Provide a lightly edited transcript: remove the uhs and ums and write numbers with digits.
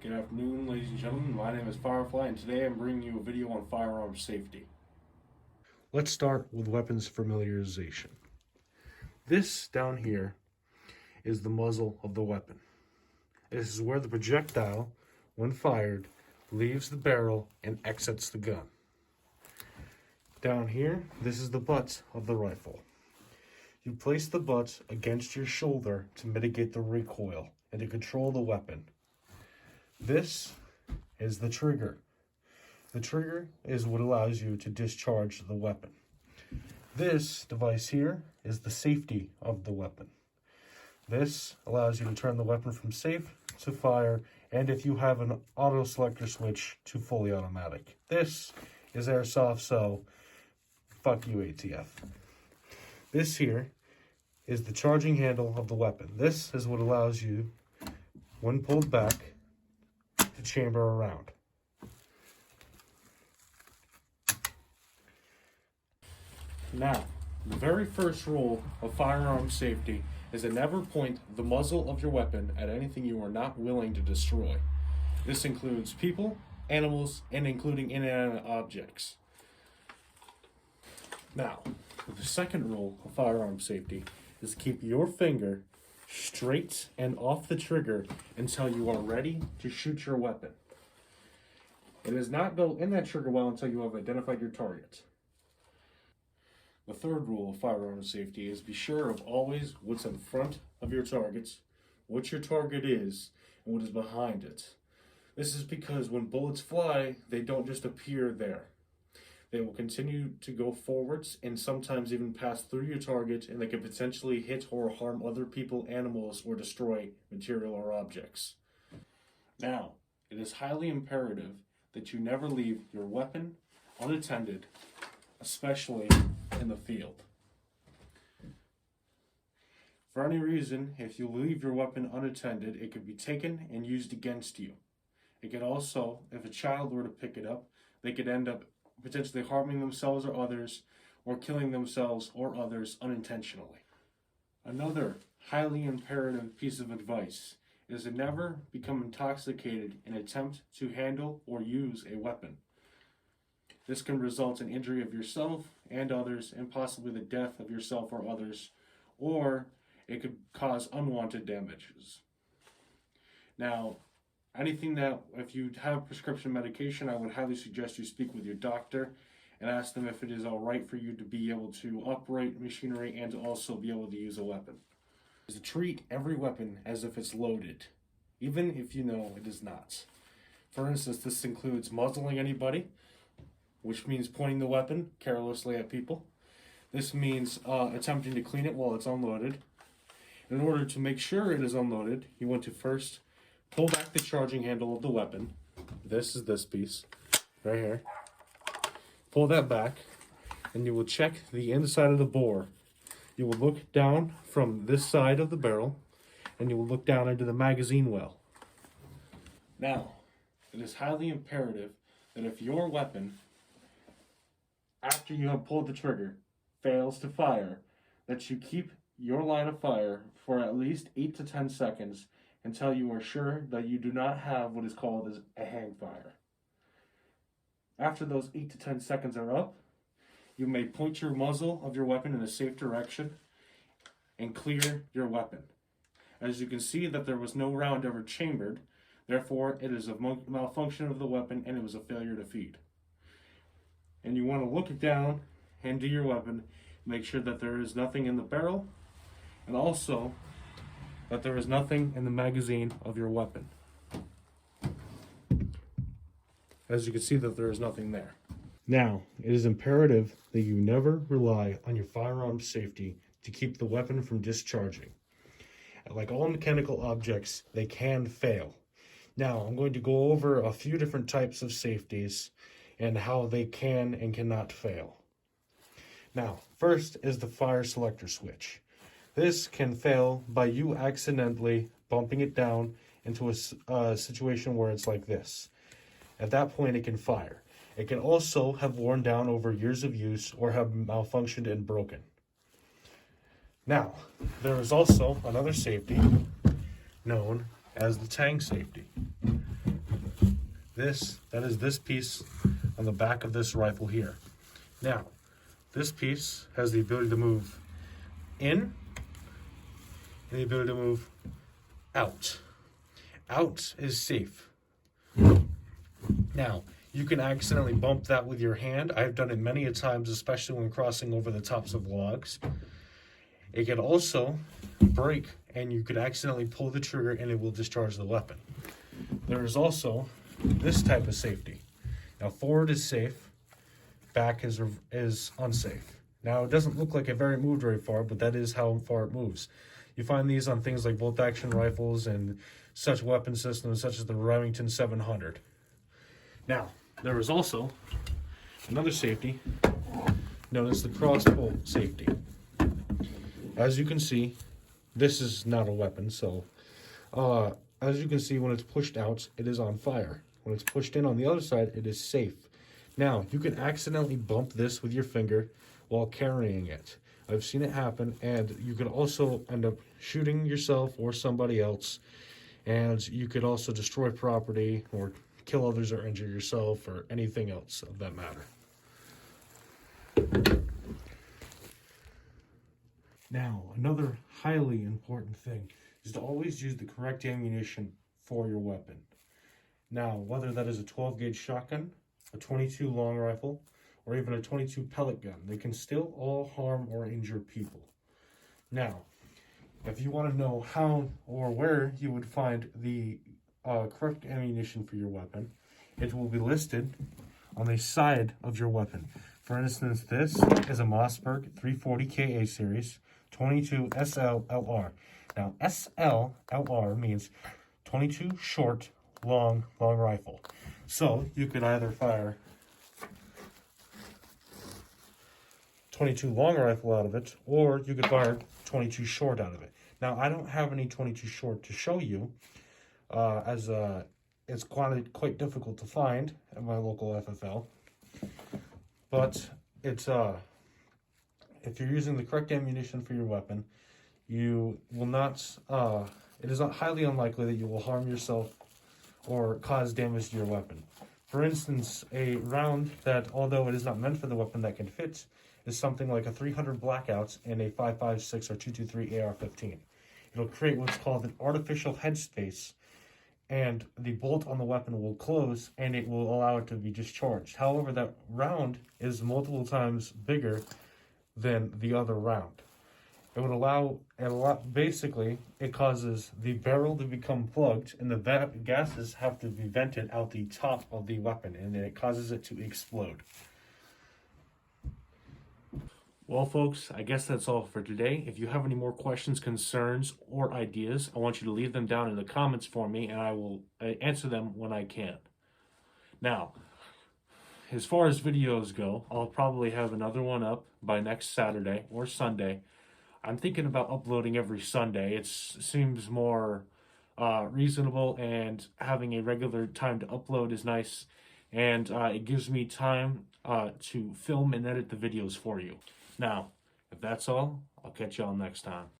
Good afternoon, ladies and gentlemen. My name is Firefly, and today I'm bringing you a video on firearms safety. Let's start with weapons familiarization. This down here is the muzzle of the weapon. This is where the projectile, when fired, leaves the barrel and exits the gun. Down here, this is the butt of the rifle. You place the butt against your shoulder to mitigate the recoil and to control the weapon. This is the trigger. The trigger is what allows you to discharge the weapon. This device here is the safety of the weapon. This allows you to turn the weapon from safe to fire, and if you have an auto selector switch, to fully automatic. This is airsoft, so fuck you, ATF. This here is the charging handle of the weapon. This is what allows you, when pulled back, to chamber around. Now, the very first rule of firearms safety is to never point the muzzle of your weapon at anything you are not willing to destroy. This includes people, animals, and including inanimate objects. Now, the second rule of firearms safety is to keep your finger straight and off the trigger until you are ready to shoot your weapon. It does not go in that trigger well until you have identified your target. The third rule of firearms safety is be sure of always what's in front of your targets, what your target is, and what is behind it. This is because when bullets fly, they don't just appear there. They will continue to go forwards and sometimes even pass through your target, and they can potentially hit or harm other people, animals, or destroy material or objects. Now, it is highly imperative that you never leave your weapon unattended, especially in the field. For any reason, if you leave your weapon unattended, it could be taken and used against you. It could also, if a child were to pick it up, they could end up potentially harming themselves or others, or killing themselves or others unintentionally. Another highly imperative piece of advice is to never become intoxicated in an attempt to handle or use a weapon. This can result in injury of yourself and others, and possibly the death of yourself or others, or it could cause unwanted damages. Now, anything that, if you have prescription medication, I would highly suggest you speak with your doctor and ask them if it is all right for you to be able to operate machinery and to also be able to use a weapon. Is to treat every weapon as if it's loaded, even if you know it is not. For instance, this includes muzzling anybody, which means pointing the weapon carelessly at people. This means attempting to clean it while it's unloaded. In order to make sure it is unloaded, you want to first pull back the charging handle of the weapon. This is this piece right here. Pull that back, and you will check the inside of the bore. You will look down from this side of the barrel, and you will look down into the magazine well. Now, it is highly imperative that if your weapon, after you have pulled the trigger, fails to fire, that you keep your line of fire for at least 8 to 10 seconds until you are sure that you do not have what is called as a hang fire. After those 8 to 10 seconds are up, you may point your muzzle of your weapon in a safe direction and clear your weapon. As you can see that there was no round ever chambered, therefore it is a malfunction of the weapon and it was a failure to feed. And you want to look down into your weapon, make sure that there is nothing in the barrel, and also that there is nothing in the magazine of your weapon. As you can see that there is nothing there. Now, it is imperative that you never rely on your firearms safety to keep the weapon from discharging. Like all mechanical objects, they can fail. Now, I'm going to go over a few different types of safeties and how they can and cannot fail. Now, first is the fire selector switch. This can fail by you accidentally bumping it down into a situation where it's like this. At that point, it can fire. It can also have worn down over years of use or have malfunctioned and broken. Now, there is also another safety known as the tang safety. That is this piece on the back of this rifle here. Now, this piece has the ability to move in and the ability to move out. Out is safe. Now, you can accidentally bump that with your hand. I've done it many a times, especially when crossing over the tops of logs. It can also break, and you could accidentally pull the trigger and it will discharge the weapon. There is also this type of safety. Now, forward is safe, back is unsafe. Now, it doesn't look like it moved very far, but that is how far it moves. You find these on things like bolt-action rifles and such weapon systems such as the Remington 700. Now, there is also another safety known as the cross-bolt safety. As you can see, this is not a weapon, so as you can see, when it's pushed out, it is on fire. When it's pushed in on the other side, it is safe. Now, you can accidentally bump this with your finger while carrying it. I've seen it happen, and you could also end up shooting yourself or somebody else, and you could also destroy property or kill others or injure yourself or anything else of that matter. Now, another highly important thing is to always use the correct ammunition for your weapon. Now, whether that is a 12-gauge shotgun, a 22 long rifle, or even a 22 pellet gun, they can still all harm or injure people. Now, if you want to know how or where you would find the correct ammunition for your weapon, it will be listed on the side of your weapon. For instance, this is a Mossberg 340 KA series 22 SLLR. Now, SLLR means 22 short, long rifle. So you could either fire 22 long rifle out of it, or you could fire 22 short out of it. Now, I don't have any 22 short to show you, as it's quite difficult to find at my local FFL. But it's if you're using the correct ammunition for your weapon, you will not. It is highly unlikely that you will harm yourself or cause damage to your weapon. For instance, a round that, although it is not meant for the weapon that can fit, is something like a 300 Blackout in a 5.56 or 223 AR-15. It'll create what's called an artificial headspace, and the bolt on the weapon will close and it will allow it to be discharged. However, that round is multiple times bigger than the other round. It would allow basically, it causes the barrel to become plugged and the gases have to be vented out the top of the weapon, and then it causes it to explode. Well, folks, I guess that's all for today. If you have any more questions, concerns, or ideas, I want you to leave them down in the comments for me, and I will answer them when I can. Now, as far as videos go, I'll probably have another one up by next Saturday or Sunday. I'm thinking about uploading every Sunday. It seems more reasonable, and having a regular time to upload is nice, and it gives me time to film and edit the videos for you. Now, if that's all, I'll catch y'all next time.